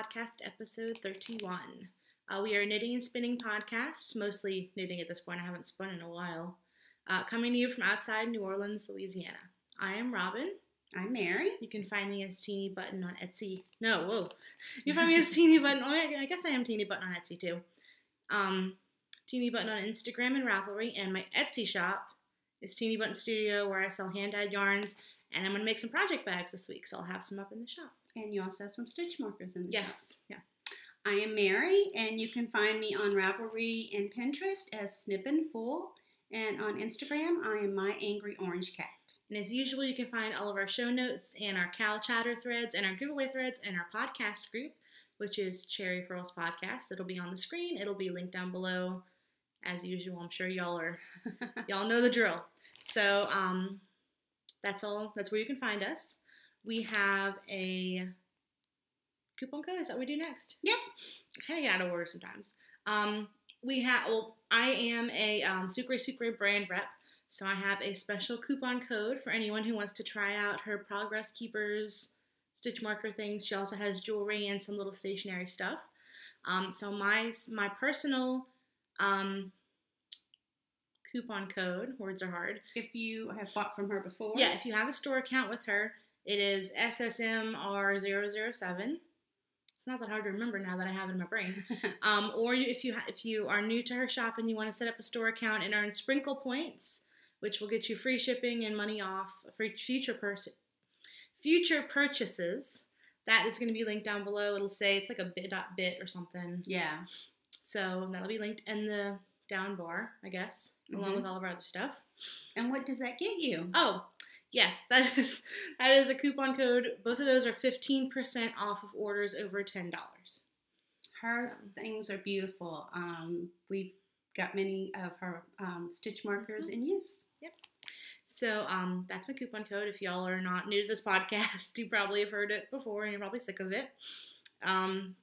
Podcast, episode 31. We are a knitting and spinning podcast, mostly knitting at this point. I haven't spun in a while. Coming to you from outside New Orleans, Louisiana. I am Robin. I'm Mary. You can find me as Teeny Button on Etsy. No, whoa. You can find me as Teeny Button. Oh, I guess I am Teeny Button on Etsy too. Teeny Button on Instagram and Ravelry, and my Etsy shop is Teeny Button Studio, where I sell hand-dyed yarns, and I'm going to make some project bags this week, so I'll have some up in the shop. And you also have some stitch markers in the shop. Yes, yeah. I am Mary, and you can find me on Ravelry and Pinterest as SNIPINFOOL, and on Instagram, I am My Angry Orange Cat. And as usual, you can find all of our show notes and our Cal Chatter threads and our giveaway threads and our podcast group, which is Cherry Purls Podcast. It'll be on the screen. It'll be linked down below. As usual, I'm sure y'all know the drill. So that's all. That's where you can find us. We have a coupon code. Is that what we do next? Yep. I kind of get out of order sometimes. I am a Sucre brand rep, so I have a special coupon code for anyone who wants to try out her Progress Keepers stitch marker things. She also has jewelry and some little stationery stuff. So my personal coupon code, words are hard. If you have bought from her before. Yeah, if you have a store account with her, it is SSMR007. It's not that hard to remember now that I have it in my brain. Or if you are new to her shop and you want to set up a store account and earn sprinkle points, which will get you free shipping and money off for future purchases, that is going to be linked down below. It'll say it's like a bit.bit or something. Yeah. So that'll be linked in the down bar, I guess, along with all of our other stuff. And what does that get you? Oh, yes, that is a coupon code. Both of those are 15% off of orders over $10. Her things are beautiful. We've got many of her stitch markers in use. Yep. So that's my coupon code. If y'all are not new to this podcast, you probably have heard it before and you're probably sick of it.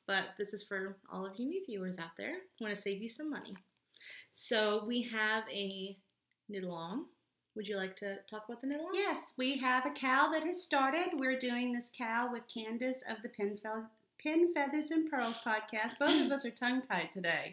But this is for all of you new viewers out there who want to save you some money. So we have a knit-along. Would you like to talk about the knit-along? Yes, we have a cow that has started. We're doing this cow with Candace of the Pin Feathers and Pearls podcast. Both of us are tongue-tied today.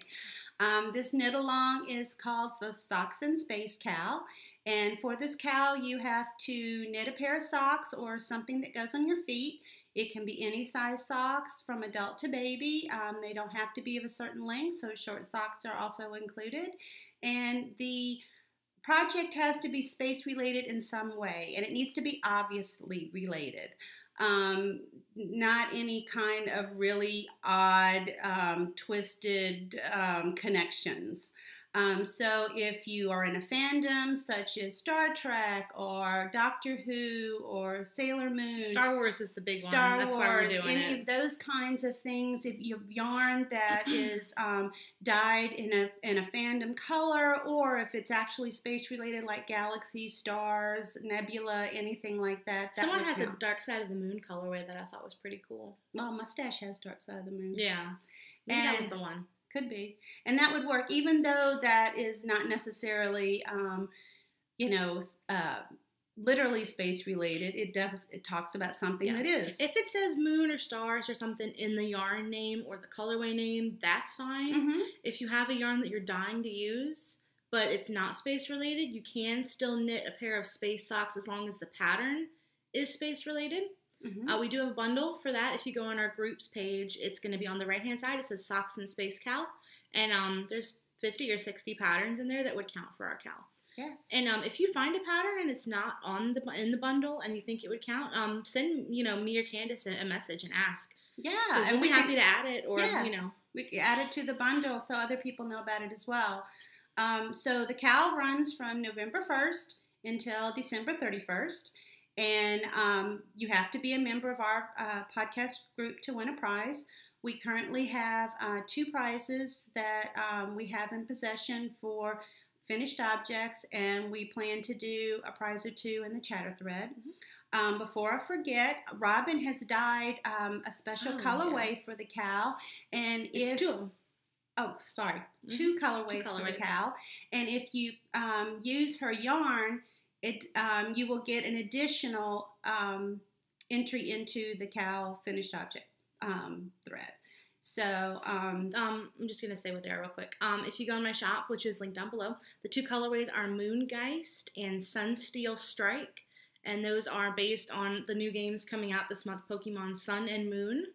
This knit-along is called the Socks and Space Cow. And for this cow, you have to knit a pair of socks or something that goes on your feet. It can be any size socks from adult to baby. They don't have to be of a certain length, so short socks are also included. And the project has to be space related in some way, and it needs to be obviously related. Not any kind of really odd, twisted connections. So if you are in a fandom such as Star Trek or Doctor Who or Sailor Moon. Star Wars is the big one. That's why we're doing any of those kinds of things. If you have yarn that is dyed in a fandom color, or if it's actually space related like galaxies, stars, nebula, anything like that. Someone has a Dark Side of the Moon colorway that I thought was pretty cool. Well, Mustache has Dark Side of the Moon. Yeah. Maybe that was the one. Could be. And that would work, even though that is not necessarily, literally space related. It talks about something that is. If it says moon or stars or something in the yarn name or the colorway name, that's fine. If you have a yarn that you're dying to use, but it's not space related, you can still knit a pair of space socks as long as the pattern is space related. We do have a bundle for that. If you go on our groups page, it's going to be on the right hand side. It says Socks and Space Cow, and there's 50 or 60 patterns in there that would count for our cow. Yes. And if you find a pattern and it's not in the bundle and you think it would count, send me or Candace a message and ask. Yeah, and we'll be happy to add it, or we can add it to the bundle so other people know about it as well. So the cow runs from November 1st until December 31st. And you have to be a member of our podcast group to win a prize. We currently have 2 prizes that we have in possession for finished objects, and we plan to do a prize or 2 in the chatter thread. Before I forget, Robin has dyed a special colorway for the cow, and it's 2. Oh, sorry, 2 colorways for the cow. And if you use her yarn, you will get an additional entry into the cow finished object thread. So, I'm just going to say what they are real quick. If you go in my shop, which is linked down below, the 2 colorways are Moongeist and Sunsteel Strike. And those are based on the new games coming out this month, Pokemon Sun and Moon.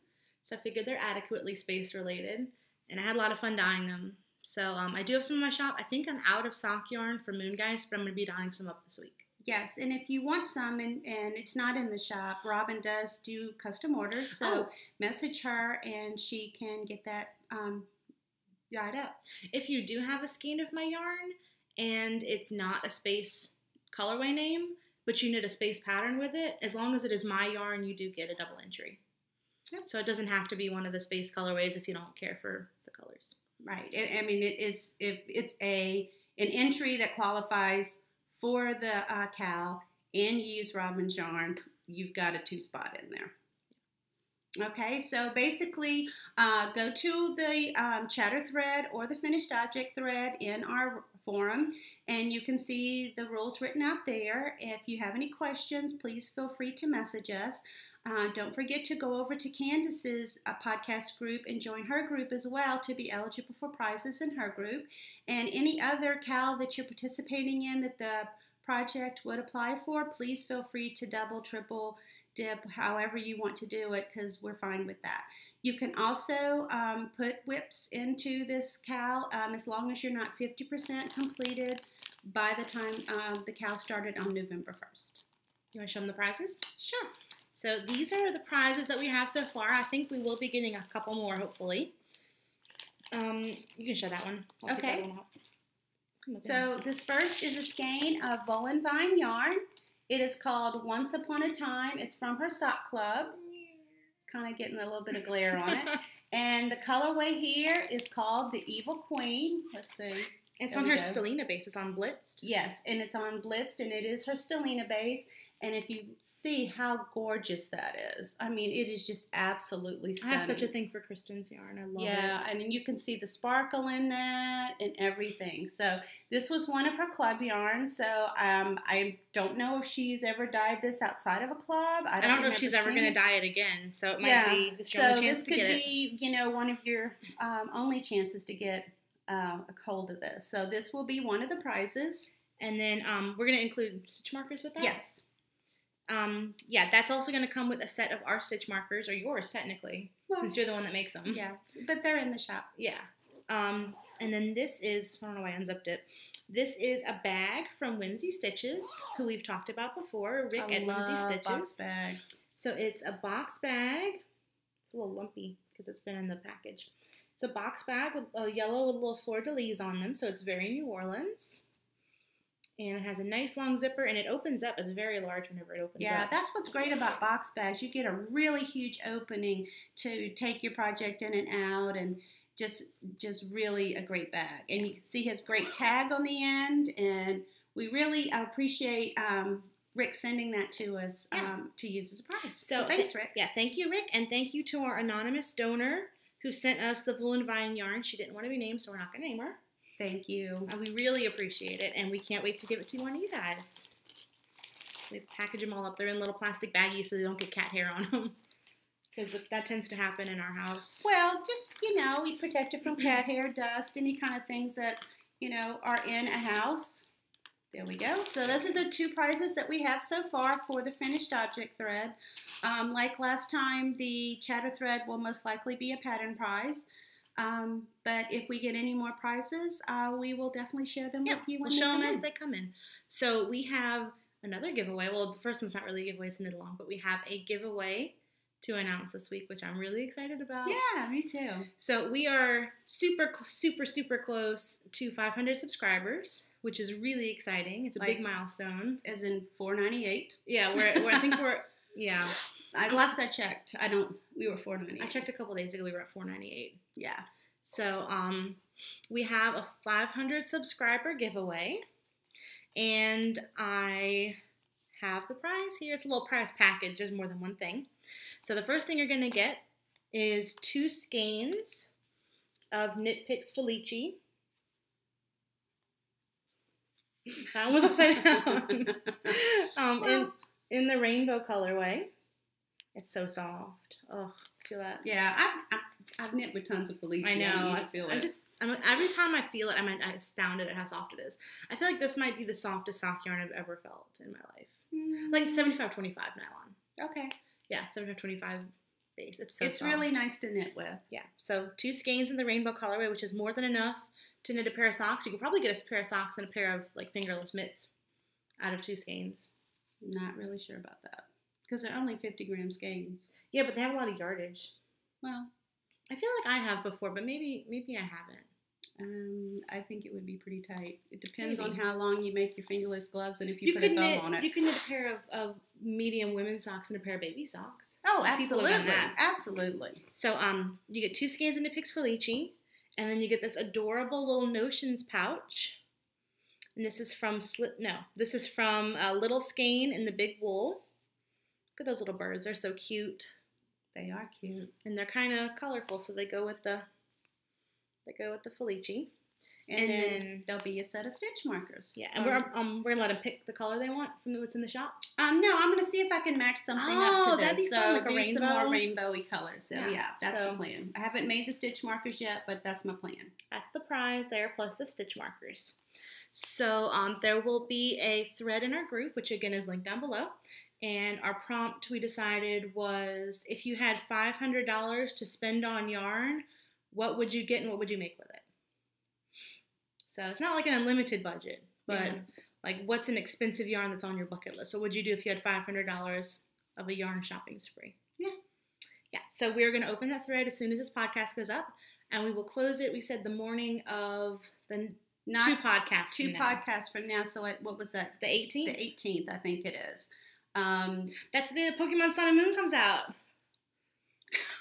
So I figured they're adequately space related. And I had a lot of fun dyeing them. So I do have some in my shop. I think I'm out of sock yarn for Moongeist, but I'm going to be dyeing some up this week. Yes, and if you want some and it's not in the shop, Robyn does do custom orders. So message her and she can get that dyed up. If you do have a skein of my yarn and it's not a space colorway name, but you knit a space pattern with it, as long as it is my yarn, you do get a double entry. Yep. So it doesn't have to be one of the space colorways if you don't care for the colors. Right. I mean, it is, if it's an entry that qualifies for the cowl and you use Robyn's yarn, you've got a 2 spot in there. Okay, so basically go to the chatter thread or the finished object thread in our forum and you can see the rules written out there. If you have any questions, please feel free to message us. Don't forget to go over to Candace's podcast group and join her group as well to be eligible for prizes in her group. And any other cowl that you're participating in that the project would apply for, please feel free to double, triple dip, however you want to do it, because we're fine with that. You can also put whips into this cowl as long as you're not 50% completed by the time the cowl started on November 1st. You want to show them the prizes? Sure. So these are the prizes that we have so far. I think we will be getting a couple more, hopefully. You can show that one. I'll okay. That one out. So this first is a skein of Wool & Vine yarn. It is called Once Upon a Time. It's from her sock club. It's kind of getting a little bit of glare on it. And the colorway here is called the Evil Queen. Let's see. It's on her Stellina base. It's on Blitzed. Yes, and it's on Blitzed, and it is her Stellina base. And if you see how gorgeous that is, I mean, it is just absolutely stunning. I have such a thing for Kristen's yarn. I love it. Yeah, and you can see the sparkle in that and everything. So this was one of her club yarns. So I don't know if she's ever dyed this outside of a club. I don't know if she's ever going to dye it again. So it might be this your only chance to get it. So this could be, you know, one of your only chances to get a hold of this. So this will be one of the prizes. And then we're going to include stitch markers with that? Yes. Yeah, that's also going to come with a set of our stitch markers, or yours technically, since you're the one that makes them. Yeah, but they're in the shop. Yeah. And then this is, I don't know why I unzipped it. This is a bag from Whimsy Stitches, who we've talked about before, Rick at Whimsy Stitches. Box bags. So it's a box bag. It's a little lumpy because it's been in the package. It's a box bag with a yellow with little fleur-de-lis on them, so it's very New Orleans. And it has a nice long zipper, and it opens up. It's very large whenever it opens up. Yeah, that's what's great about box bags. You get a really huge opening to take your project in and out, and just really a great bag. And you can see his great tag on the end, and we really appreciate Rick sending that to us to use as a prize. So thanks, Rick. Yeah, thank you, Rick, and thank you to our anonymous donor who sent us the Wool & Vine yarn. She didn't want to be named, so we're not going to name her. Thank you. We really appreciate it, and we can't wait to give it to one of you guys. We package them all up. They're in little plastic baggies so they don't get cat hair on them, because that tends to happen in our house. Well, just, you know, we protect it from cat hair, dust, any kind of things that, you know, are in a house. There we go. So those are the 2 prizes that we have so far for the finished object thread. Like last time, the chatter thread will most likely be a pattern prize. But if we get any more prizes, we will definitely share them with you when we'll show them as they come in. So we have another giveaway. Well, the first one's not really a giveaway, it's a knit along, but we have a giveaway to announce this week, which I'm really excited about. Yeah, me too. So we are super close to 500 subscribers, which is really exciting. It's a big milestone. As in 498. Yeah, I think we're, yeah. Last I checked, we were 498. I checked a couple days ago, we were at 498. Yeah. So we have a 500 subscriber giveaway, and I have the prize here. It's a little prize package. There's more than one thing. So the first thing you're going to get is 2 skeins of Knit Picks Felici. That one was upside down. In the rainbow colorway. It's so soft. Oh, feel that. Yeah, I've knit with tons of Felicia. I know. Every time I feel it, I'm astounded at how soft it is. I feel like this might be the softest sock yarn I've ever felt in my life. Like 75-25 nylon. Okay. Yeah, 75-25 base. It's soft. Really nice to knit with. Yeah. So 2 skeins in the rainbow colorway, which is more than enough to knit a pair of socks. You could probably get a pair of socks and a pair of like fingerless mitts out of 2 skeins. Not really sure about that because they're only 50-gram skeins. Yeah, but they have a lot of yardage. Well, I feel like I have before, but maybe I haven't. I think it would be pretty tight. It depends on how long you make your fingerless gloves and if you put a thumb on it. You can knit a pair of medium women's socks and a pair of baby socks. Oh, absolutely. Absolutely. So you get 2 skeins into Pix Felici, and then you get this adorable little Notions pouch. And this is from Little Skein in the Big Wool. Look at those little birds. They're so cute. They are cute. And they're kind of colorful, so they go with the Felici. And then there'll be a set of stitch markers. Yeah, and we're gonna let them pick the color they want from what's in the shop. No, I'm gonna see if I can match something up to this. That'd be fun, like do some more rainbowy colors. So yeah, that's the plan. I haven't made the stitch markers yet, but that's my plan. That's the prize there, plus the stitch markers. So there will be a thread in our group, which again is linked down below. And our prompt we decided was, if you had $500 to spend on yarn, what would you get and what would you make with it? So it's not like an unlimited budget, but like what's an expensive yarn that's on your bucket list? What would you do if you had $500 of a yarn shopping spree? Yeah. So we're going to open that thread as soon as this podcast goes up, and we will close it. We said the morning of the 2 podcasts from now. So what was that? The 18th? The 18th, I think it is. That's the day that Pokemon Sun and Moon comes out.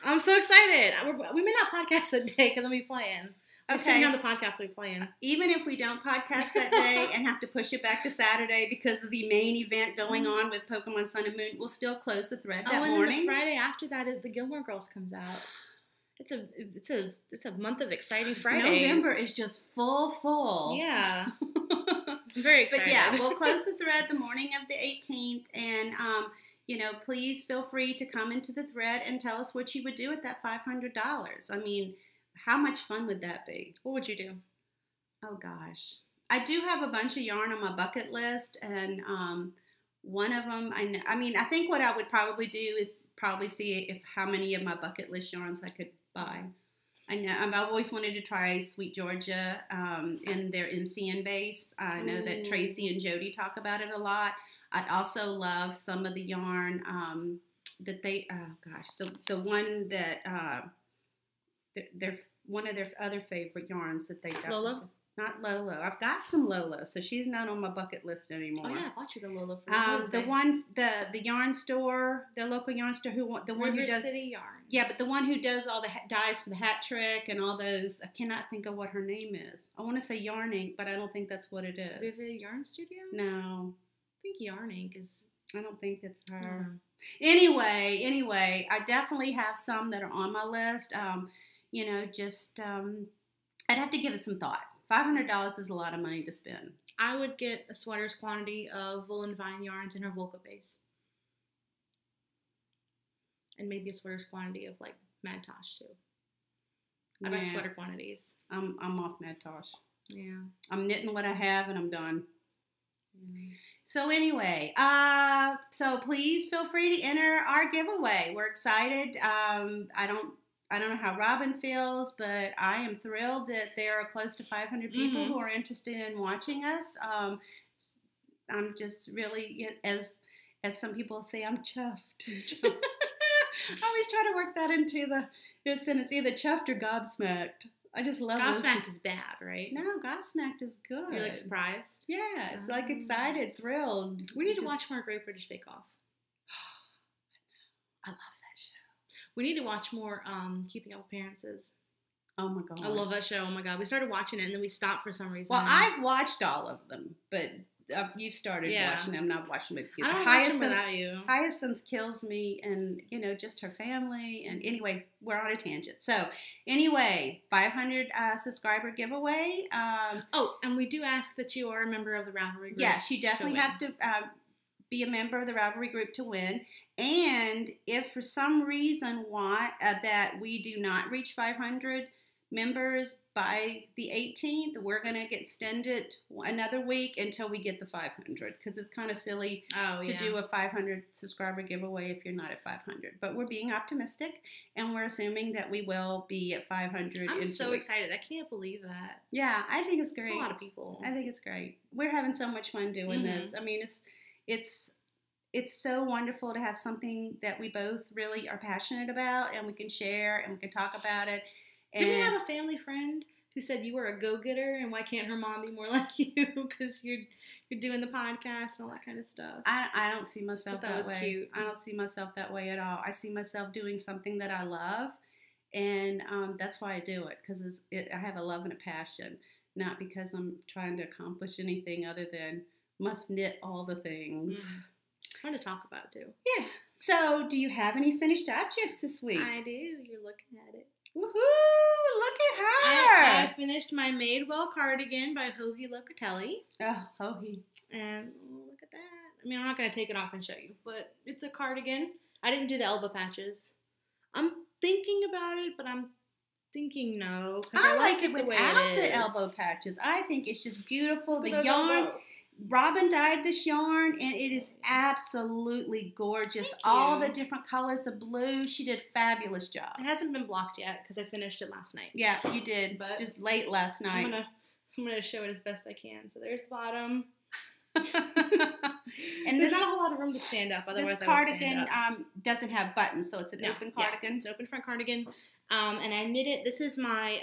I'm so excited. We may not podcast that day because I'll be playing. I'm sitting on the podcast we'll be playing. Even if we don't podcast that day and have to push it back to Saturday because of the main event going on with Pokemon Sun and Moon, we'll still close the thread that morning. And the Friday after that is the Gilmore Girls comes out. It's a month of exciting Fridays. November is just full. Yeah. I'm very excited. But yeah, we'll close the thread the morning of the 18th, and please feel free to come into the thread and tell us what you would do with that $500. I mean, how much fun would that be? What would you do? Oh gosh, I do have a bunch of yarn on my bucket list, and one of them I think what I would probably do is see how many of my bucket list yarns I could buy. I know I've always wanted to try Sweet Georgia in their MCN base. I know that Tracy and Jody talk about it a lot. I also love some of the yarn that they the one that they're one of their other favorite yarns that they do. Lolo? Not Lolo. I've got some Lolo, so she's not on my bucket list anymore. Oh yeah, I bought you the Lolo for the yarn store, their local yarn store, River City Yarns. Yeah, but the one who does all the dyes for the hat trick and all those. I cannot think of what her name is. I want to say Yarn Ink, but I don't think that's what it is. Vivid Yarn Studio? No, I think Yarn Ink is. I don't think it's her. Anyway, I definitely have some that are on my list. I'd have to give it some thought. $500 is a lot of money to spend. I would get a sweater's quantity of Wool and Vine yarns in her Volca base. And maybe a sweater's quantity of, like, Mad Tosh, too. I buy sweater quantities. I'm off Mad Tosh. Yeah. I'm knitting what I have, and I'm done. Mm. So anyway, so please feel free to enter our giveaway. We're excited. I don't know how Robin feels, but I am thrilled that there are close to 500 people who are interested in watching us. I'm just really, as some people say, I'm chuffed. I always try to work that into the sentence, either chuffed or gobsmacked. I just love Gobsmacked is bad, right? No, gobsmacked is good. You're like surprised? Yeah, it's like excited, thrilled. We need to watch more Great British Bake Off. I love that show. We need to watch more Keeping Up Appearances. Oh my gosh. I love that show. Oh my god. We started watching it and then we stopped for some reason. Well, I've watched all of them, but you've started watching them. I'm not watching with you. I don't watch them without you. Hyacinth kills me, and just her family. And anyway, we're on a tangent. So anyway, 500 subscriber giveaway. And we do ask that you are a member of the Ravelry group. Yes, you definitely have to be a member of the Ravelry group to win. And if for some reason that we do not reach 500 members by the 18th, we're going to get extended another week until we get the 500, because it's kind of silly to do a 500 subscriber giveaway if you're not at 500. But we're being optimistic, and we're assuming that we will be at 500. I'm so excited. I can't believe that. Yeah, I think it's great. It's a lot of people. I think it's great. We're having so much fun doing this. I mean, it's so wonderful to have something that we both really are passionate about, and we can share and we can talk about it. Did we have a family friend who said you were a go-getter, and why can't her mom be more like you because you're doing the podcast and all that kind of stuff? I don't see myself that way. That was cute. I don't see myself that way at all. I see myself doing something that I love, and that's why I do it, because I have a love and a passion, not because I'm trying to accomplish anything other than must knit all the things. It's fun to talk about, too. Yeah. So, do you have any finished objects this week? I do. You're looking at it. Woohoo! Look at her! I finished my Madewell cardigan by Joji Locatelli. Oh, Joji. And look at that. I mean, I'm not going to take it off and show you, but it's a cardigan. I didn't do the elbow patches. I'm thinking about it, but I'm thinking no. I like it without the elbow patches. I think it's just beautiful. The yarn. Elbows. Robyn dyed this yarn, and it is absolutely gorgeous. All the different colors of blue. She did a fabulous job. It hasn't been blocked yet because I finished it last night. Yeah, you did, but just late last night. I'm gonna show it as best I can. So there's the bottom. And there's not a whole lot of room to stand up. Otherwise, this cardigan doesn't have buttons, so it's an open cardigan. Yeah, it's an open front cardigan. And I knit it. This is my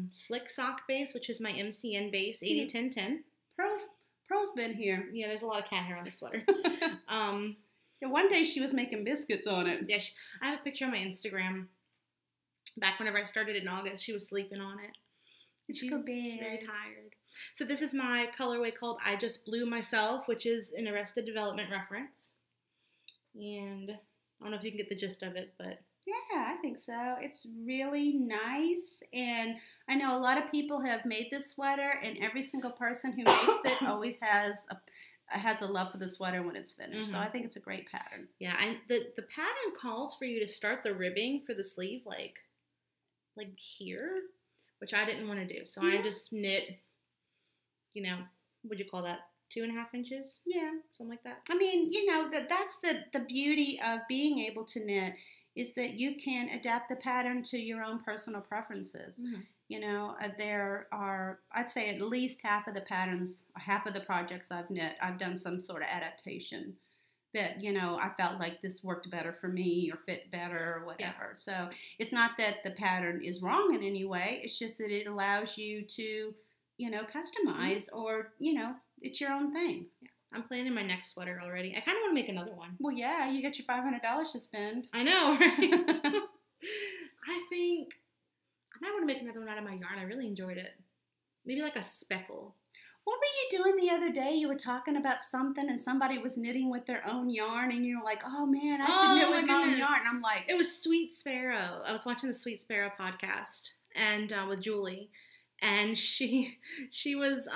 slick sock base, which is my MCN base, 80-10-10. Pearl's been here. Yeah, there's a lot of cat hair on this sweater. Yeah, one day she was making biscuits on it. Yeah, I have a picture on my Instagram. Back whenever I started in August, she was sleeping on it. She's very tired. So this is my colorway called I Just Blew Myself, which is an Arrested Development reference. And I don't know if you can get the gist of it, but... Yeah, I think so. It's really nice, and I know a lot of people have made this sweater, and every single person who makes it always has a love for the sweater when it's finished. So I think it's a great pattern. Yeah, and the pattern calls for you to start the ribbing for the sleeve like here, which I didn't want to do. So I just knit, what'd you call that? 2.5 inches? Yeah. Something like that. I mean, that's the beauty of being able to knit, is that you can adapt the pattern to your own personal preferences. There are, I'd say, at least half of the patterns, half of the projects I've knit, I've done some sort of adaptation that, I felt like this worked better for me or fit better or whatever. Yeah. So it's not that the pattern is wrong in any way. It's just that it allows you to, customize or, it's your own thing. Yeah. I'm planning my next sweater already. I kind of want to make another one. Well, yeah, you got your $500 to spend. I know, right? I think I might want to make another one out of my yarn. I really enjoyed it. Maybe like a speckle. What were you doing the other day? You were talking about something, and somebody was knitting with their own yarn, and you were like, oh, man, I should knit with my own yarn. And I'm like... It was Sweet Sparrow. I was watching the Sweet Sparrow podcast and with Julie, and she was...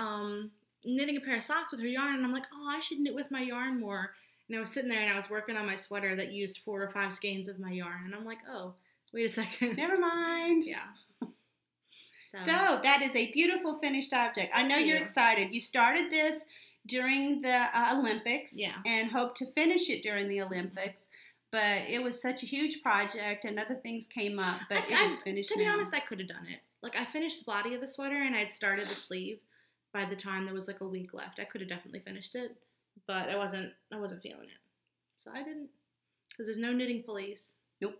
knitting a pair of socks with her yarn, and I'm like, oh, I should knit with my yarn more. And I was sitting there, and I was working on my sweater that used 4 or 5 skeins of my yarn, and I'm like, oh, wait a second. Never mind. Yeah. So that is a beautiful finished object. I know you're excited. You started this during the Olympics, and hope to finish it during the Olympics. But it was such a huge project, and other things came up. But it is finished. To be honest, I could have done it. Like, I finished the body of the sweater, and I'd started the sleeve. By the time there was like a week left, I could have definitely finished it, but I wasn't feeling it, so I didn't, because there's no knitting police. Nope.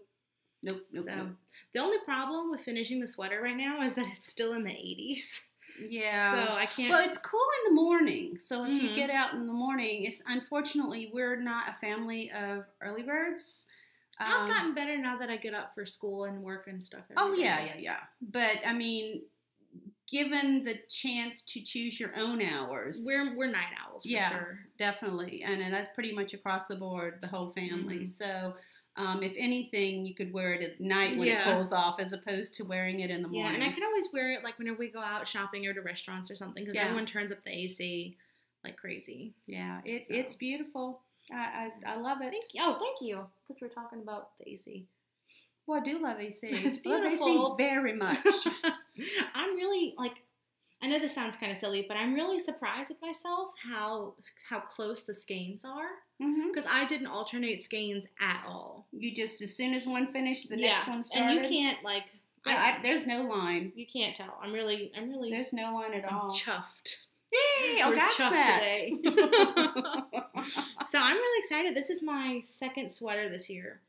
The only problem with finishing the sweater right now is that it's still in the 80s. Yeah. So I can't. Well, it's cool in the morning, so if you get out in the morning, unfortunately we're not a family of early birds. I've gotten better now that I get up for school and work and stuff. Yeah. But I mean, given the chance to choose your own hours. We're night owls for sure. Definitely. And that's pretty much across the board, the whole family. So if anything, you could wear it at night when it cools off as opposed to wearing it in the morning. Yeah, and I can always wear it like whenever we go out shopping or to restaurants or something, because everyone turns up the AC like crazy. Yeah, it's beautiful. I love it. Thank you. Oh, thank you. Because we're talking about the AC. Well, I do love AC. It's I love beautiful. AC very much. I'm really, like, I know this sounds kind of silly, but I'm really surprised with myself how close the skeins are. Because I didn't alternate skeins at all. You just, as soon as one finished, the next one started. And you can't, like... there's no line. You can't tell. I'm really... There's no line at all. Chuffed. Yay! Oh, that's that. Today. So I'm really excited. This is my second sweater this year,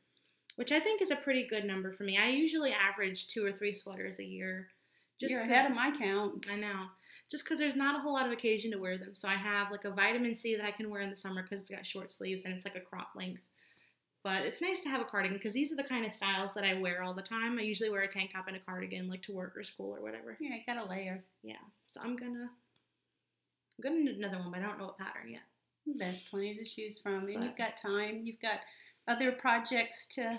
which I think is a pretty good number for me. I usually average 2 or 3 sweaters a year. You're ahead of my count. I know. Just because there's not a whole lot of occasion to wear them. So I have like a vitamin C that I can wear in the summer because it's got short sleeves and it's like a crop length. But it's nice to have a cardigan because these are the kind of styles that I wear all the time. I usually wear a tank top and a cardigan like to work or school or whatever. Yeah, I got a layer. Yeah. So I'm gonna knit another one, but I don't know what pattern yet. There's plenty to choose from, and you've got time. You've got other projects to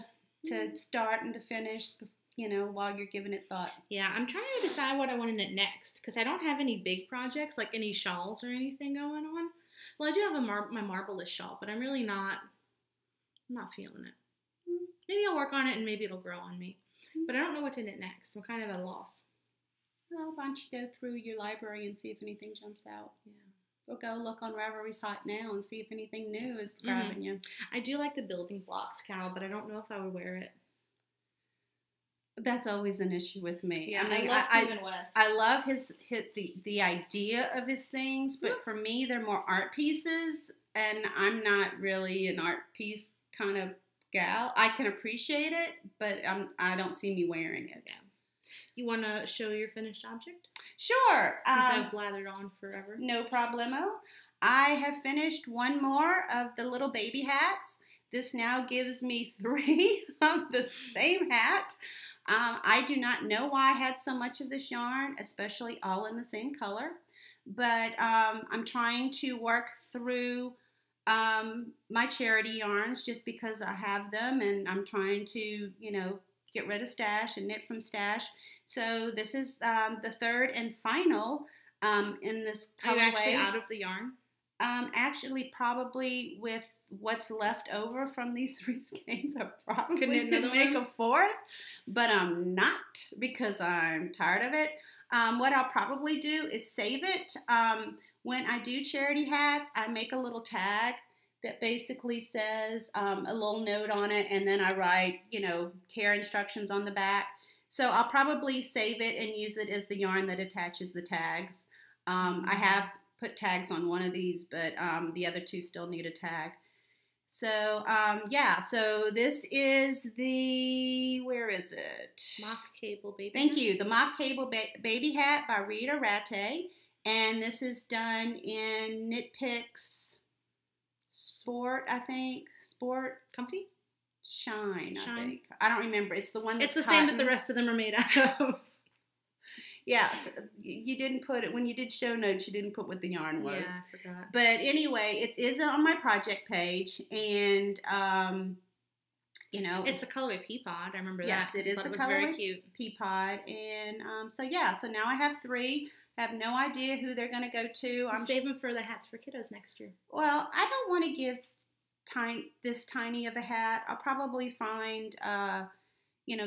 start and to finish, while you're giving it thought. Yeah, I'm trying to decide what I want to knit next because I don't have any big projects, like any shawls or anything going on. Well, I do have my marbleless shawl, but I'm really not feeling it. Maybe I'll work on it and maybe it'll grow on me. But I don't know what to knit next. I'm kind of at a loss. Well, why don't you go through your library and see if anything jumps out? Yeah. Or go look on Ravelry's Hot Now and see if anything new is grabbing you. I do like the building blocks, Cal, but I don't know if I would wear it. That's always an issue with me. Yeah, I love Stephen West. I love the idea of his things, but for me, they're more art pieces, and I'm not really an art piece kind of gal. I can appreciate it, but I don't see me wearing it. Yeah. You want to show your finished object? Sure. Since I've blathered on forever. No problemo. I have finished one more of the little baby hats. This now gives me 3 of the same hat. I do not know why I had so much of this yarn, especially all in the same color. But I'm trying to work through my charity yarns just because I have them, and I'm trying to, get rid of stash and knit from stash. So this is the third and final in this colorway. Are you actually out of the yarn? Actually, probably with what's left over from these 3 skeins, I probably could make a 4th, but I'm not because I'm tired of it. What I'll probably do is save it. When I do charity hats, I make a little tag that basically says a little note on it, and then I write, care instructions on the back. So I'll probably save it and use it as the yarn that attaches the tags. I have put tags on one of these, but the other 2 still need a tag. So, so this is where is it? Mock Cable Baby Thank you. The Mock Cable Baby Hat by Rita Ratte. And this is done in Knit Picks Sport, I think. Sport. Comfy? Shine, I think. I don't remember. It's the one that's It's the same, but the rest of them are made out of. Yeah, so you didn't put it, when you did show notes, you didn't put what the yarn was. Yeah, I forgot. But anyway, it is on my project page, and, It's the colorway Pea Pod, I remember that. Yes, it is the colorway was very cute. Pea Pod, and so now I have 3. I have no idea who they're going to go to. I'm saving for the hats for kiddos next year. Well, I don't want to give this tiny of a hat. I'll probably find,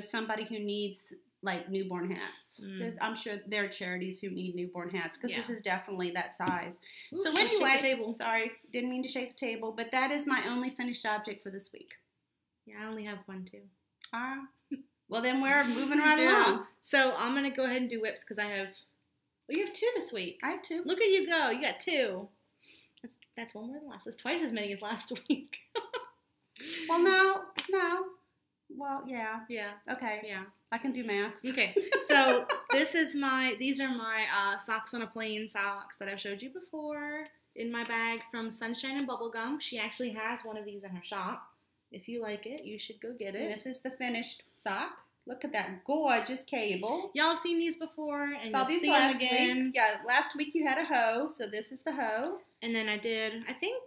somebody who needs like newborn hats. I'm sure there are charities who need newborn hats because this is definitely that size. Ooh, so anyway, sorry, didn't mean to shake the table, but that is my only finished object for this week. Yeah, I only have 1 too. Well, then we're moving right along. So I'm going to go ahead and do whips because I have... Well, you have 2 this week. I have 2. Look at you go. You got 2. That's 1 more than last. That's twice as many as last week. Well, no. Well, yeah. Yeah. Okay. Yeah. I can do math. Okay. So these are my socks on a plane socks that I've showed you before in my bag from Sunshine and Bubblegum. She actually has one of these in her shop. If you like it, you should go get it. And this is the finished sock. Look at that gorgeous cable. Y'all have seen these before, and Saw you'll these see last them again. week. Yeah, last week you had a hoe, so this is the hoe. And then I think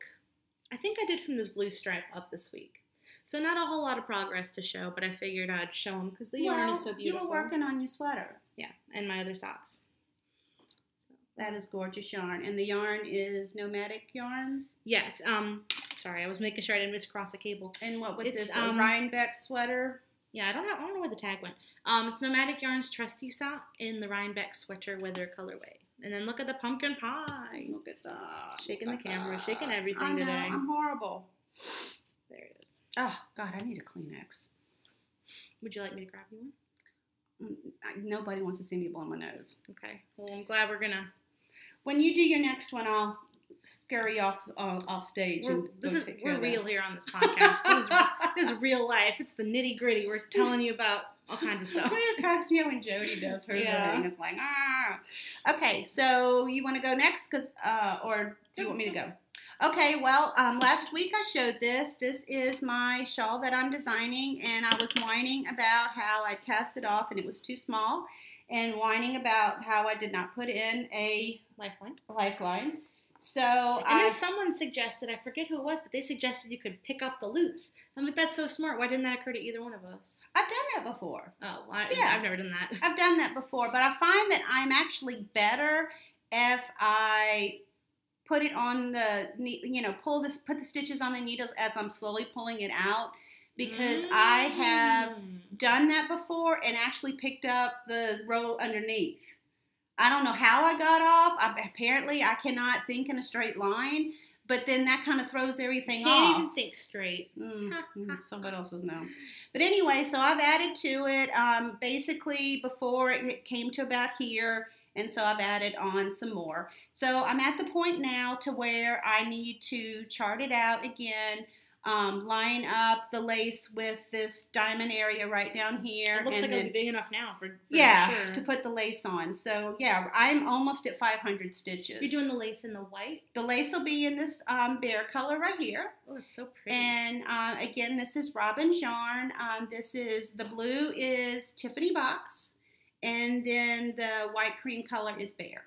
I did from this blue stripe up this week. So not a whole lot of progress to show, but I figured I'd show them because the yarn is so beautiful. You were working on your sweater. Yeah, and my other socks. So that is gorgeous yarn. And the yarn is Nomadic Yarns? Yeah, it's, Sorry, I was making sure I didn't miscross a cable. And what with this Rhinebeck sweater? Yeah, I don't know where the tag went. It's Nomadic Yarn's Trusty Sock in the Rhinebeck Sweater Weather colorway. And then look at the pumpkin pie. Look at that. Shaking the camera, shaking everything today. I'm horrible. There it is. Oh, God, I need a Kleenex. Would you like me to grab you one? Nobody wants to see me blow my nose. Okay. Well, I'm glad we're going to. When you do your next one, I'll scurry off stage. We're real here on this podcast. This is real life. It's the nitty gritty. We're telling you about all kinds of stuff. It cracks me up when Jody does her thing. It's like, ah. Okay, so you want to go next, or do you want me to go? Okay, well, last week I showed this. This is my shawl that I'm designing, and I was whining about how I cast it off and it was too small, and whining about how I did not put in a lifeline. So then someone suggested, I forget who it was, but they suggested you could pick up the loops. I'm like, that's so smart. Why didn't that occur to either one of us? I've done that before. Oh, I've never done that. I've done that before, but I find that I'm actually better if I put it on put the stitches on the needles as I'm slowly pulling it out, because I have done that before and actually picked up the row underneath. I don't know how I got off. Apparently, I cannot think in a straight line, but then that kind of throws everything off. Can't even think straight. Someone else's no. But anyway, so I've added to it basically before it came to about here, and so I've added on some more. So I'm at the point now to where I need to chart it out again, line up the lace with this diamond area right down here. It looks like it'll be big enough now for sure. To put the lace on. So yeah, I'm almost at 500 stitches. You're doing the lace in the white? The lace will be in this bear color right here. Oh, it's so pretty. And again, this is ROBYN yarn. The blue is Tiffany box, and then the white cream color is bear.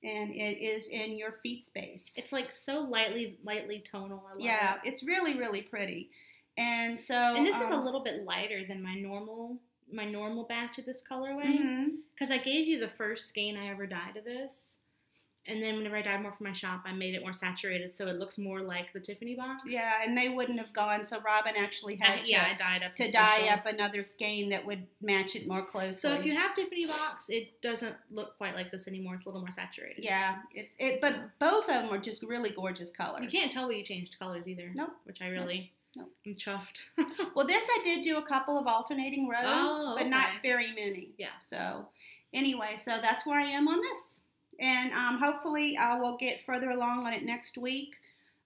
And it is in your feet space. It's like so lightly tonal. I love it. It's really, really pretty. And so, and this is a little bit lighter than my normal batch of this colorway, because I gave you the first skein I ever dyed of this, and then whenever I dyed more for my shop, I made it more saturated so it looks more like the Tiffany box. Yeah, and they wouldn't have gone. So ROBYN actually had to dye up another skein that would match it more closely. So if you have Tiffany box, it doesn't look quite like this anymore. It's a little more saturated. Yeah, but both of them are just really gorgeous colors. You can't tell when you changed colors either. Nope. Which I really. Nope. I'm chuffed. Well, this I did do a couple of alternating rows, but not very many. Yeah. So anyway, so that's where I am on this. And hopefully I will get further along on it next week.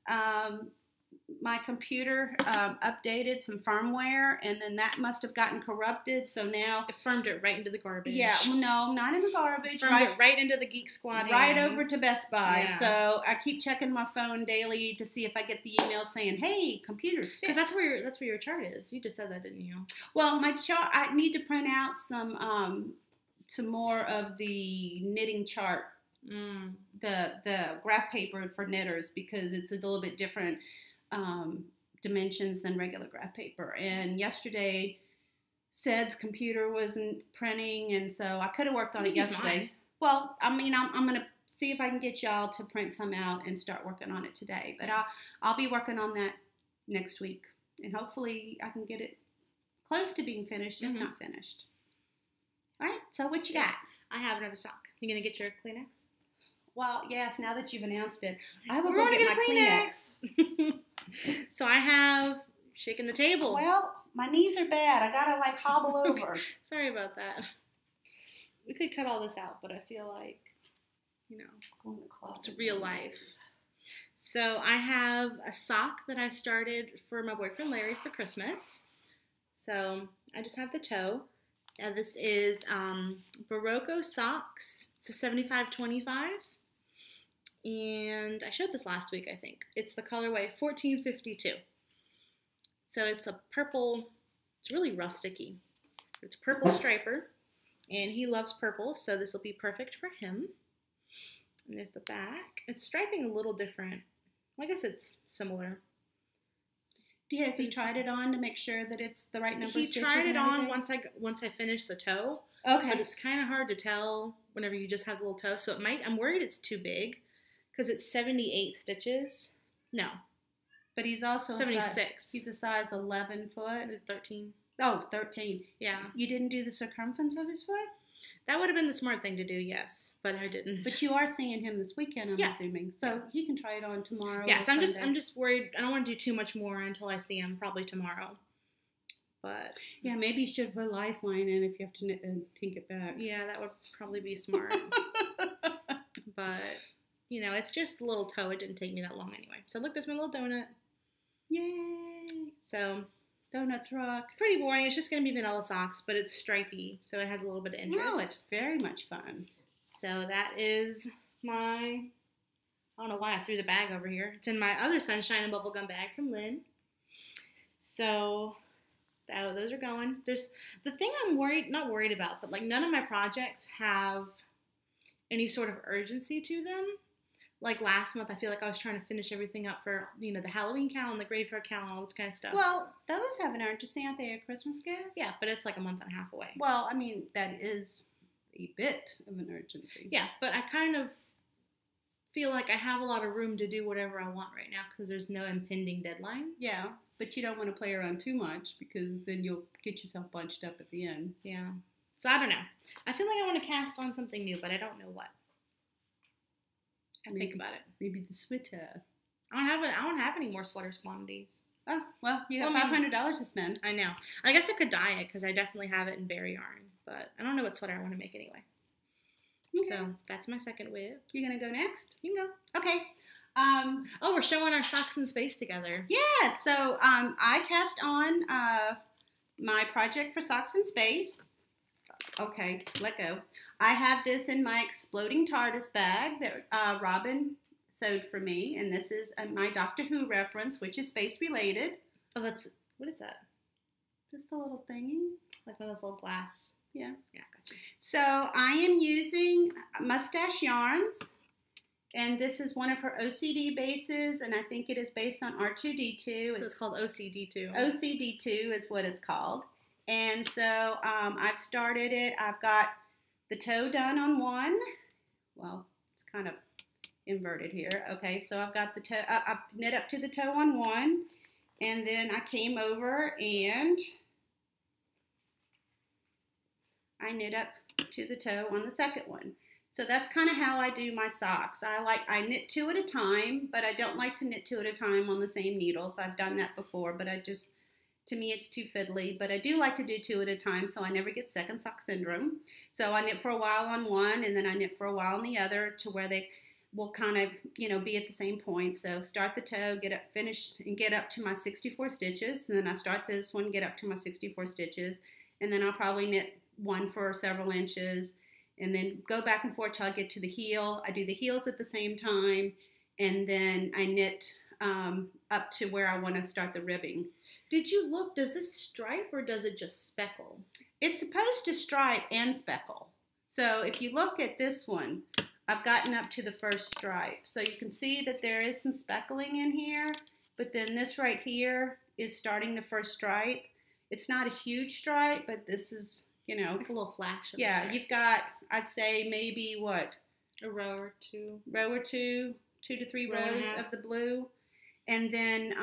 My computer updated some firmware, and then that must have gotten corrupted. So now it firmed it right into the garbage. Yeah, no, not in the garbage. Firmed it right into the Geek Squad. Right over to Best Buy. Yeah. So I keep checking my phone daily to see if I get the email saying, "Hey, computer's fixed." Because that's where your chart is. You just said that, didn't you? Well, my chart. I need to print out some more of the knitting chart. The graph paper for knitters, because it's a little bit different dimensions than regular graph paper. And yesterday, Ced's computer wasn't printing, and so I could have worked on it yesterday. Mine. Well, I mean, I'm going to see if I can get y'all to print some out and start working on it today. But I'll be working on that next week, and hopefully I can get it close to being finished, if not finished. All right, so what you got? I have another sock. You going to get your Kleenex? Well, yes, now that you've announced it, I will go get my Kleenex. So I have shaken the table. Well, my knees are bad. I got to, hobble over. Sorry about that. We could cut all this out, but I feel like, it's real life. So I have a sock that I started for my boyfriend Larry for Christmas. So I just have the toe. This is Barocco Socks. It's a 75-25. And I showed this last week, I think. It's the colorway 1452. So it's a purple, it's really rusticy. It's a purple striper, and he loves purple, so this will be perfect for him. And there's the back. It's striping a little different. Well, I guess it's similar. Has he tried it on to make sure that it's the right number of stitches? He tried it on once I finished the toe. Okay. But it's kind of hard to tell whenever you just have the little toe. So I'm worried it's too big, because it's 78 stitches. No. But he's also 76. He's a size 11 foot. It's 13. Oh, 13. Yeah. You didn't do the circumference of his foot? That would have been the smart thing to do, yes, but I didn't. But you are seeing him this weekend, I'm assuming. So he can try it on tomorrow. Yes, I'm just worried. I don't want to do too much more until I see him, probably tomorrow. But yeah, maybe you should put a lifeline in if you have to tink it back. Yeah, that would probably be smart. But you know, it's just a little toe. It didn't take me that long anyway. So look, there's my little donut. Yay! So donuts rock. Pretty boring. It's just going to be vanilla socks, but it's stripy, so it has a little bit of interest. No, it's very much fun. So that is my, I don't know why I threw the bag over here. It's in my other Sunshine and Bubblegum bag from Lynn. So those are going. There's the thing I'm not worried about, but like none of my projects have any sort of urgency to them. Like last month, I feel like I was trying to finish everything up for, you know, the Halloween cal and the graveyard cal and all this kind of stuff. Well, those have an urgency, aren't they, a Christmas gift? Yeah, but it's like a month and a half away. Well, I mean, that is a bit of an urgency. Yeah, but I kind of feel like I have a lot of room to do whatever I want right now because there's no impending deadline. Yeah, but you don't want to play around too much because then you'll get yourself bunched up at the end. Yeah. So I don't know. I feel like I want to cast on something new, but I don't know what. I think about it. Maybe the sweater. I don't have any more sweaters quantities. Oh, well, you have $500 to spend. I know. I guess I could dye it because I definitely have it in berry yarn, but I don't know what sweater I want to make anyway. Okay. So that's my second whip. You gonna go next? You can go. Okay. Oh, we're showing our socks in space together. Yeah. So I cast on my project for Socks in Space. Okay, let go. I have this in my exploding TARDIS bag that Robin sewed for me, and this is my Doctor Who reference, which is space related. Oh, what is that? Just a little thingy. Like one of those little glass. Yeah. Yeah, gotcha. So I am using Mustache Yarns, and this is one of her OCD bases, and I think it is based on R2D2. So it's called OCD2. OCD2 is what it's called. And so I've started it. I've got the toe done on one. Well, it's kind of inverted here. Okay, so I've got the toe, I knit up to the toe on one. And then I came over and I knit up to the toe on the second one. So that's kind of how I do my socks. I knit two at a time, but I don't like to knit two at a time on the same needles. I've done that before, but to me, it's too fiddly, but I do like to do two at a time so I never get second sock syndrome. So I knit for a while on one, and then I knit for a while on the other to where they will kind of, you know, be at the same point. So start the toe, get up, finish, and get up to my 64 stitches. And then I start this one, get up to my 64 stitches, and then I'll probably knit one for several inches, and then go back and forth till I get to the heel. I do the heels at the same time, and then I knit up to where I want to start the ribbing. Did you look, does this stripe or does it just speckle? It's supposed to stripe and speckle. So if you look at this one, I've gotten up to the first stripe. So you can see that there is some speckling in here, but then this right here is starting the first stripe. It's not a huge stripe, but this is, you know. Like a little flash. Yeah, you've got, I'd say maybe what? A row or two. Row or two, 2 to 3 rows of the blue. And then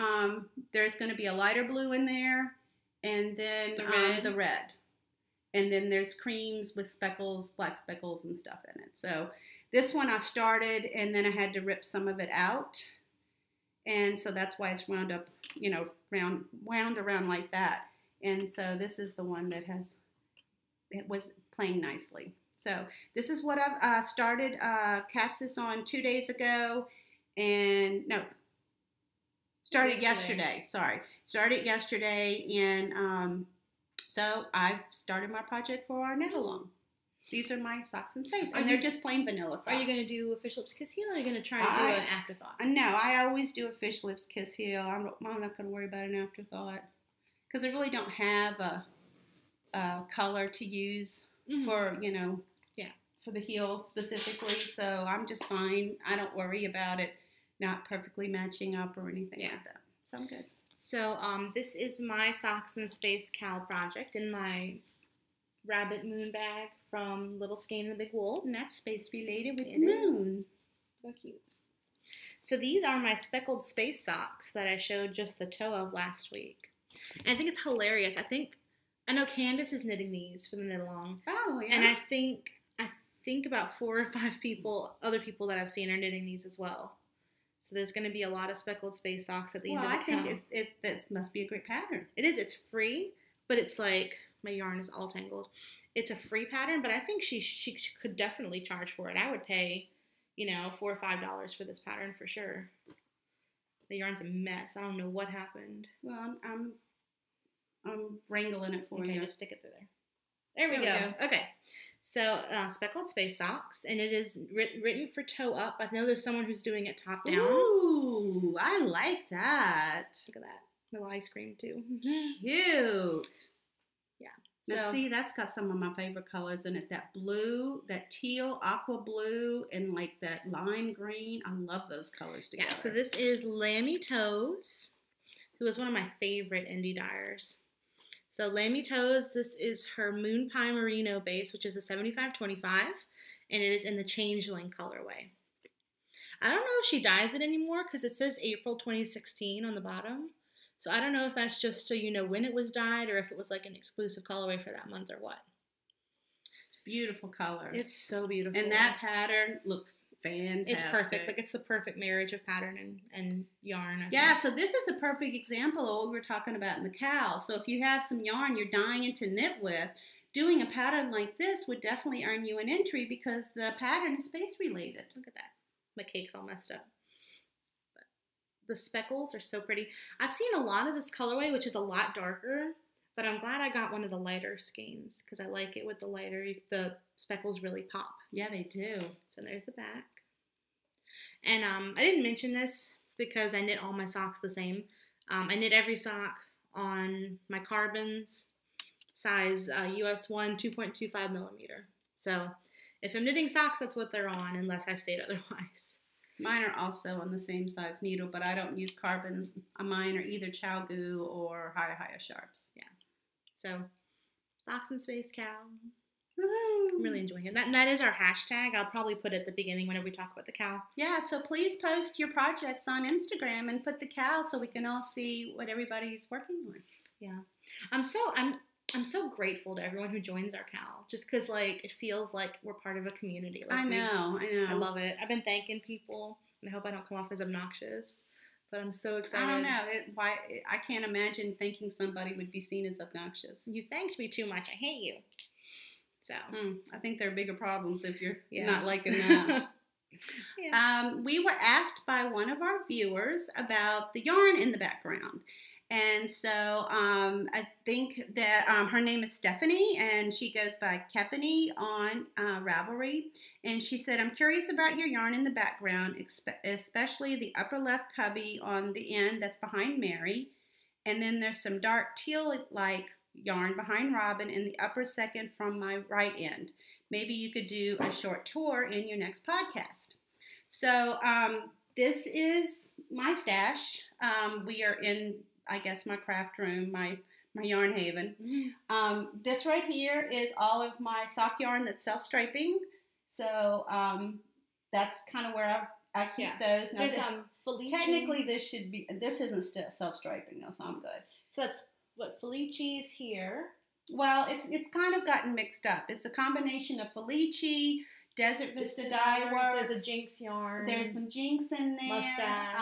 there's going to be a lighter blue in there, and then the red. And then there's creams with speckles, black speckles and stuff in it. So this one I started, and then I had to rip some of it out. And so that's why it's wound up, you know, wound around like that. And so this is the one that was playing nicely. So this is what I've started, cast this on 2 days ago, and no. Started yesterday. Started yesterday, and so I've started my project for our knit along. These are my socks in space, and they're just plain vanilla socks. Are you going to do a Fish Lips Kiss Heel, or are you going to try to do an afterthought? No, I always do a Fish Lips Kiss Heel. I'm not going to worry about an afterthought because I really don't have a color to use for, you know, for the heel specifically. So I'm just fine. I don't worry about it not perfectly matching up or anything like that. So I'm good. So this is my Socks in Space Cal project in my rabbit moon bag from Little Skein and the Big Wool. And that's space related with the moon. So cute. So these are my speckled space socks that I showed just the toe of last week. And I think it's hilarious. I know Candace is knitting these for the knit along. Oh, yeah. And I think about 4 or 5 other people that I've seen are knitting these as well. So there's going to be a lot of speckled space socks at the end of the count. I think that must be a great pattern. It is. It's free, but it's like, my yarn is all tangled. It's a free pattern, but I think she could definitely charge for it. I would pay, $4 or $5 for this pattern for sure. The yarn's a mess. I don't know what happened. Well, I'm wrangling it for you. Just stick it through there. There we go. Okay. So, speckled space socks, and it is written for toe up. I know there's someone who's doing it top down. Ooh, I like that. Look at that. Little ice cream, too. Cute. Yeah. Now, see, that's got some of my favorite colors in it. That blue, that teal, aqua blue, and like that lime green. I love those colors together. Yeah, so this is Lammy Toes, who is one of my favorite indie dyers. So Lammy Toes, this is her Moon Pie Merino base, which is a 75-25, and it is in the Changeling colorway. I don't know if she dyes it anymore because it says April 2016 on the bottom. So I don't know if that's just so you know when it was dyed or if it was like an exclusive colorway for that month or what. It's beautiful color. It's so beautiful. And that pattern looks fantastic. It's perfect. Like, it's the perfect marriage of pattern and yarn. I think. So this is a perfect example of what we were talking about in the cowl. So if you have some yarn you're dying to knit with, doing a pattern like this would definitely earn you an entry because the pattern is space related. Look at that. My cake's all messed up. But the speckles are so pretty. I've seen a lot of this colorway, which is a lot darker, but I'm glad I got one of the lighter skeins because I like it with the lighter. The speckles really pop. Yeah, they do. So there's the back. And I didn't mention this because I knit all my socks the same. I knit every sock on my carbons, size US 1, 2.25 millimeter. So if I'm knitting socks, that's what they're on, unless I state otherwise. Mine are also on the same size needle, but I don't use carbons. Mine are either Chalgoo or Haya Sharps. Yeah. So, socks and space cow. I'm really enjoying it. That is our hashtag. I'll probably put it at the beginning whenever we talk about the cow. Yeah, so please post your projects on Instagram and put the cow so we can all see what everybody's working on. Yeah. I'm so grateful to everyone who joins our cow, just because, like, it feels like we're part of a community. Like, I know. I love it. I've been thanking people, and I hope I don't come off as obnoxious, but I'm so excited. I don't know. I can't imagine thinking somebody would be seen as obnoxious. You thanked me too much. I hate you. So I think there are bigger problems if you're not liking that. Yeah. We were asked by one of our viewers about the yarn in the background. And so I think that her name is Stephanie, and she goes by Kepany on Ravelry. And she said, I'm curious about your yarn in the background, especially the upper left cubby on the end that's behind Mary. And then there's some dark teal-like yarn behind Robyn in the upper second from my right end. Maybe you could do a short tour in your next podcast. So this is my stash. We are in, I guess, my craft room, my yarn haven. This right here is all of my sock yarn that's self-striping. So that's kind of where I keep those. Now, there's Felici. Technically, this isn't still self-striping though, so I'm good. So that's what Felici's here. Well, it's kind of gotten mixed up. It's a combination of Felici, Desert Vista Dye Works. There's a Jinx yarn. There's some Jinx in there. Mustache.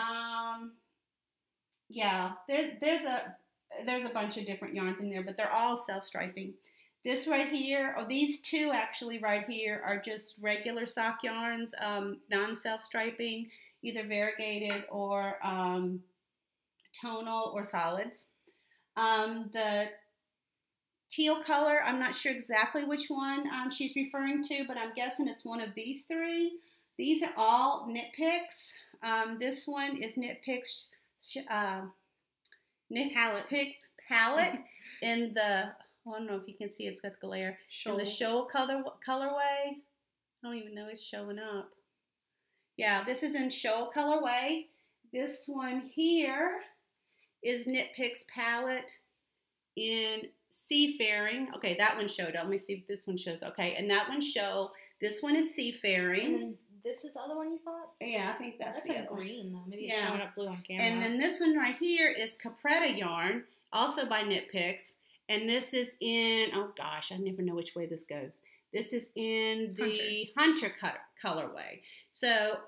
Yeah, there's a bunch of different yarns in there, but they're all self-striping. This right here, or these two actually right here, are just regular sock yarns, non-self-striping, either variegated or tonal or solids. The teal color, I'm not sure exactly which one she's referring to, but I'm guessing it's one of these three. These are all Knit Picks. This one is Knit Picks palette in the, I don't know if you can see, it's got the glare. In the shoal colorway. I don't even know it's showing up. Yeah, this is in shoal colorway. This one here is Knit Picks palette in Seafaring. Okay, that one showed up. Let me see if this one shows. Okay, and that one show. This one is Seafaring. And This is the other one you thought? Yeah, I think that's the a green, though. Maybe it's Yeah. showing up blue on camera. And then this one right here is Capretta yarn, also by Knit Picks. And this is in, oh gosh, I never know which way this goes. This is in the Hunter colorway. So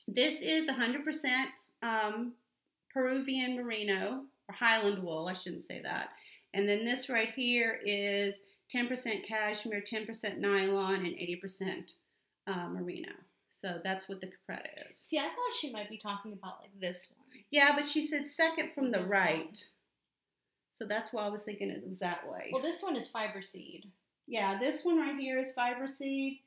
this is 100% Peruvian merino, or Highland wool, I shouldn't say that. And then this right here is 10% cashmere, 10% nylon, and 80% merino. So that's what the Capretta is. See, I thought she might be talking about like this one. Yeah, but she said second from the right. So that's why I was thinking it was that way. Well, this one is fiber seed. Yeah, this one right here is fiber seed.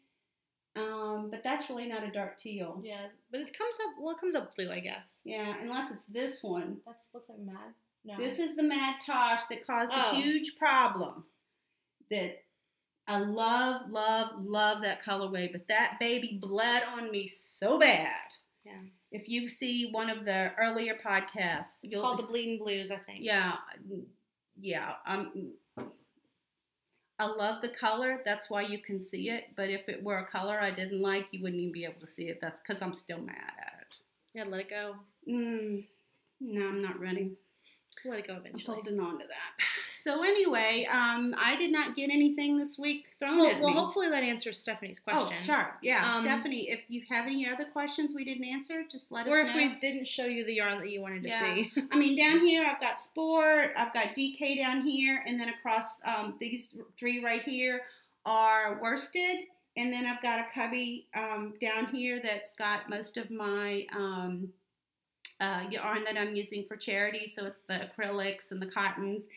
But that's really not a dark teal. Yeah, but it comes up, well, it comes up blue, I guess. Yeah, unless it's this one. That looks like Mad. No. This is the Mad Tosh that caused a huge problem. That I love, love, love that colorway, but that baby bled on me so bad. Yeah. If you see one of the earlier podcasts. It's called the Bleeding Blues, I think. Yeah. Yeah. I love the color. That's why you can see it. But if it were a color I didn't like, you wouldn't even be able to see it. That's because I'm still mad at it. Yeah, let it go. No, I'm not ready. Let it go eventually. I'm holding on to that. So anyway, I did not get anything this week thrown at me. Well, hopefully that answers Stephanie's question. Oh, sure. Yeah, Stephanie, if you have any other questions we didn't answer, just let us know. Or if we didn't show you the yarn that you wanted to see. I mean, down here I've got Sport, I've got DK down here, and then across these three right here are worsted. And then I've got a cubby down here that's got most of my yarn that I'm using for charity. So it's the acrylics and the cottons.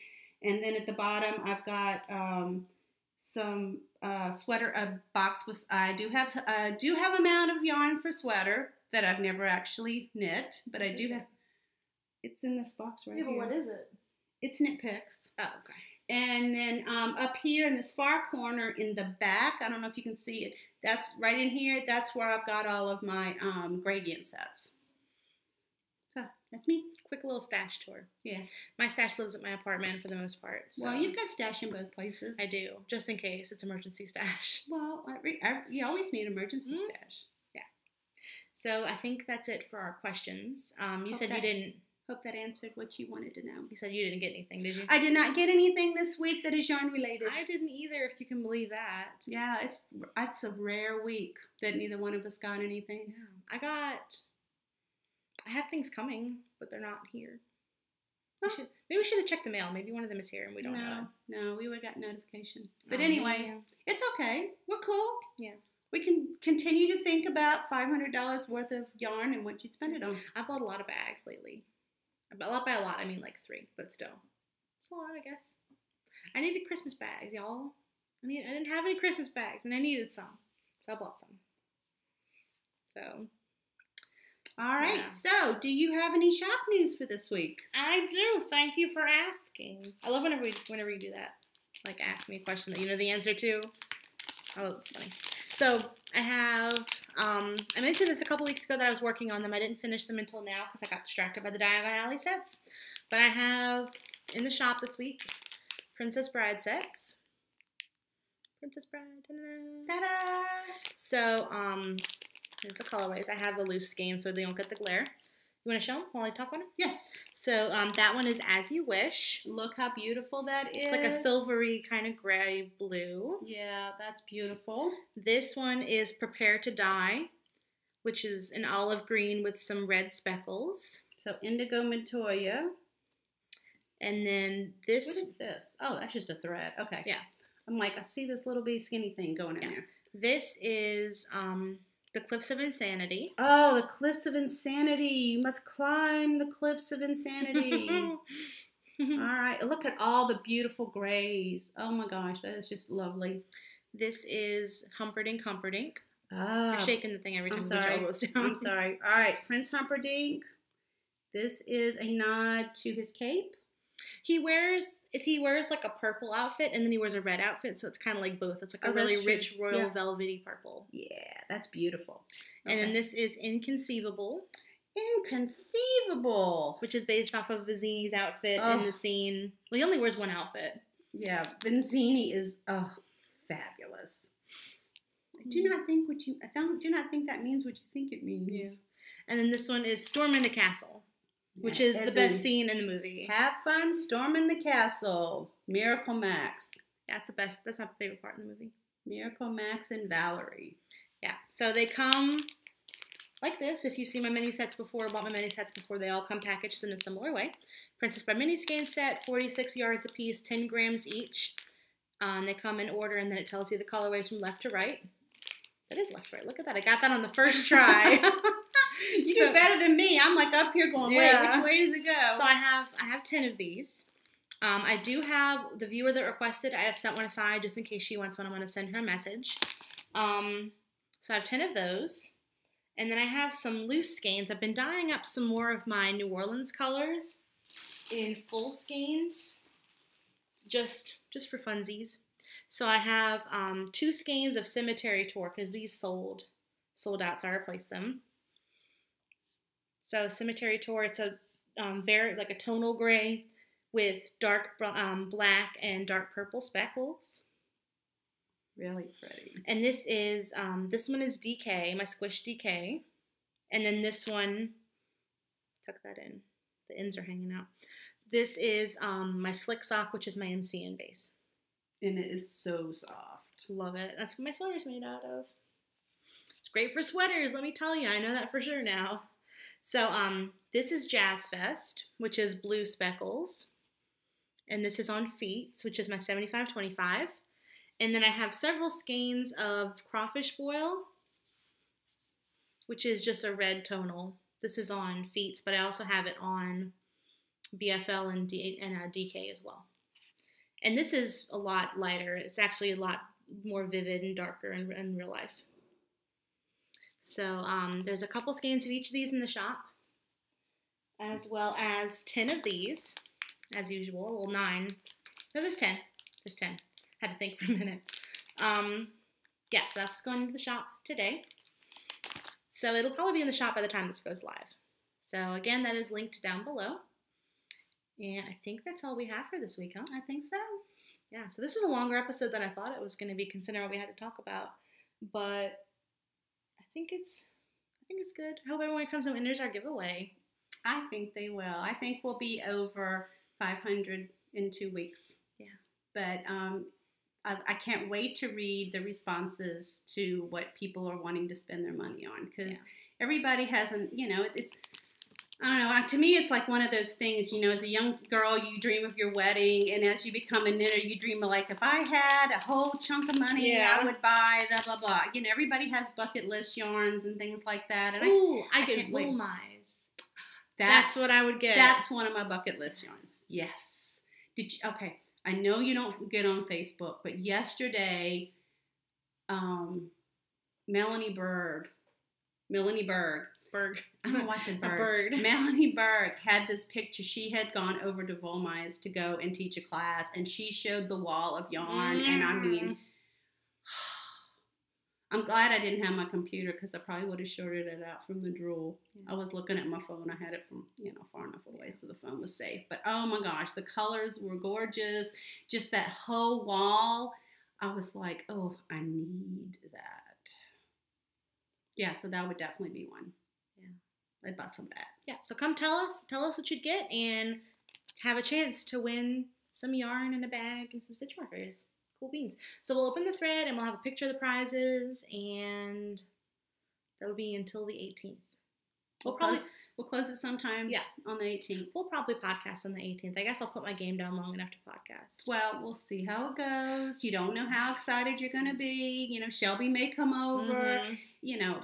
And then at the bottom, I've got some sweater, a box with, I do have amount of yarn for sweater that I've never actually knit, but I do have, it's in this box right here. Yeah, but what is it? It's Knit Picks. Oh, okay. And then up here in this far corner in the back, I don't know if you can see it, that's right in here, that's where I've got all of my gradient sets. So that's me. Quick little stash tour. Yeah. My stash lives at my apartment for the most part. So. Well, you've got stash in both places. I do, just in case. It's emergency stash. Well, you always need emergency stash. Yeah. So I think that's it for our questions. You said you didn't. Hope that answered what you wanted to know. You said you didn't get anything, did you? I did not get anything this week that is yarn related. I didn't either, if you can believe that. Yeah, it's a rare week that neither one of us got anything. Yeah. I have things coming, but they're not here. Maybe we should have checked the mail. Maybe one of them is here and we don't know. No, we would have got notification. But anyway, it's okay. We're cool. Yeah. We can continue to think about $500 worth of yarn and what you'd spend it on. I bought a lot of bags lately. By a lot, I mean like 3, but still. It's a lot, I guess. I needed Christmas bags, y'all. I didn't have any Christmas bags, and I needed some. So I bought some. So... All right, So do you have any shop news for this week? I do. Thank you for asking. I love whenever you do that. Like, ask me a question that you know the answer to. Oh, it's funny. So I have, I mentioned this a couple weeks ago that I was working on them. I didn't finish them until now because I got distracted by the Diagon Alley sets. But I have, in the shop this week, Princess Bride sets. Princess Bride. Ta-da! So, here's the colorways. I have the loose skein so they don't get the glare. You want to show them while I talk on them? Yes. So that one is As You Wish. Look how beautiful that is. It's like a silvery kind of gray blue. Yeah, that's beautiful. This one is Prepare to Die, which is an olive green with some red speckles. So Indigo Montoya. And then this. What is this? Oh, that's just a thread. Okay. Yeah. I'm like, I see this little bitty skinny thing going in there. This is The Cliffs of Insanity. Oh, the Cliffs of Insanity. You must climb the Cliffs of Insanity. All right. Look at all the beautiful grays. Oh, my gosh. That is just lovely. This is Humperdinck Humperdinck. Ah. You're shaking the thing every time you elbows down. I'm sorry. All right. Prince Humperdinck. This is a nod to his cape. He wears like a purple outfit and then he wears a red outfit, so it's kind of like both. It's like a really rich royal velvety purple. Yeah, that's beautiful. And then this is Inconceivable. Inconceivable, which is based off of Vizzini's outfit in the scene. Well, he only wears one outfit. Yeah, Vizzini is fabulous. do not think that means what you think it means. Yeah. And then this one is Storm in the Castle, which is the best scene in the movie. Have fun storming the castle. Miracle Max. Yeah, that's the best. That's my favorite part in the movie. Miracle Max and Valerie. Yeah, so they come like this. If you've seen my mini sets before, bought my mini sets before, they all come packaged in a similar way. Princess Bride mini skein set, 46 yards a piece, 10 grams each. They come in order, and then it tells you the colorways from left to right. That is left to right. Look at that. I got that on the first try. You do better than me. I'm like up here going, wait, which way does it go? So I have 10 of these. I do have the viewer that requested. I have set one aside just in case she wants one. I'm going to send her a message. So I have 10 of those. And then I have some loose skeins. I've been dyeing up some more of my New Orleans colors in full skeins, just for funsies. So I have 2 skeins of Cemetery Tour because these sold out, so I replaced them. So Cemetery Tour, it's a very like a tonal gray with dark black and dark purple speckles. Really pretty. And this one is DK, my squish DK. And then this one, tuck that in. The ends are hanging out. This is my Slick Sock, which is my MCN base. And it is so soft. Love it. That's what my sweater's made out of. It's great for sweaters, let me tell you. I know that for sure now. So this is Jazz Fest, which is blue speckles. And this is on Feet, which is my 75-25. And then I have several skeins of Crawfish Boil, which is just a red tonal. This is on Feet, but I also have it on BFL and DK as well. And this is a lot lighter. It's actually a lot more vivid and darker in real life. So there's a couple skeins of each of these in the shop, as well as 10 of these, as usual. Well, 9. No, there's 10. There's 10. Had to think for a minute. Yeah, so that's going to the shop today. So it'll probably be in the shop by the time this goes live. So again, that is linked down below. And I think that's all we have for this week, huh? I think so. Yeah, so this was a longer episode than I thought it was going to be, considering what we had to talk about. But I think it's good. I hope everyone comes and enters our giveaway. I think they will. I think we'll be over 500 in 2 weeks. Yeah. But I can't wait to read the responses to what people are wanting to spend their money on, because everybody hasn't, it's I don't know. To me, it's like one of those things, as a young girl, you dream of your wedding, and as you become a knitter, you dream of, like, if I had a whole chunk of money, I would buy blah, blah, blah. Everybody has bucket list yarns and things like that. And I could Vulmize. That's what I would get. That's one of my bucket list yarns. Yes. Okay. I know you don't get on Facebook, but yesterday, Melanie Berg. I don't know why I said Berg. Melanie Berg had this picture. She had gone over to Vulmize to go and teach a class, and she showed the wall of yarn. And I mean, I'm glad I didn't have my computer, because I probably would have shorted it out from the drool. I was looking at my phone. I had it from, far enough away so the phone was safe. But oh my gosh, the colors were gorgeous. Just that whole wall. I was like, oh, I need that. Yeah, so that would definitely be one. I'd buy some of that. Yeah, so come tell us what you'd get, and have a chance to win some yarn and a bag and some stitch markers. Cool beans. So we'll open the thread, and we'll have a picture of the prizes, and that'll be until the 18th. We'll close it sometime on the 18th. We'll probably podcast on the 18th. I guess I'll put my game down long enough to podcast. Well, we'll see how it goes. You don't know how excited you're going to be. Shelby may come over.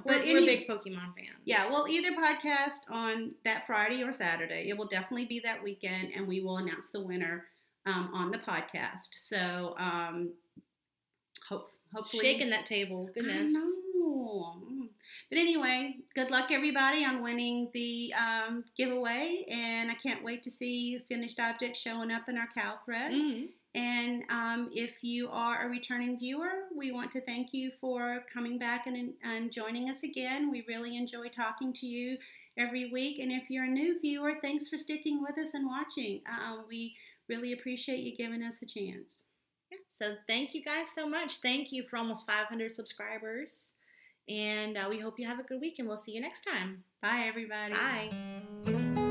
But we're big Pokemon fans. Yeah, we'll either podcast on that Friday or Saturday. It will definitely be that weekend, and we will announce the winner on the podcast. So hopefully. Shaking that table. Goodness. I know. But anyway, good luck, everybody, on winning the giveaway. And I can't wait to see finished objects showing up in our cow thread. Mm-hmm. And if you are a returning viewer, we want to thank you for coming back and joining us again. We really enjoy talking to you every week. And if you're a new viewer, thanks for sticking with us and watching. We really appreciate you giving us a chance. Yeah. So thank you guys so much. Thank you for almost 500 subscribers. And we hope you have a good week, and we'll see you next time. Bye, everybody. Bye.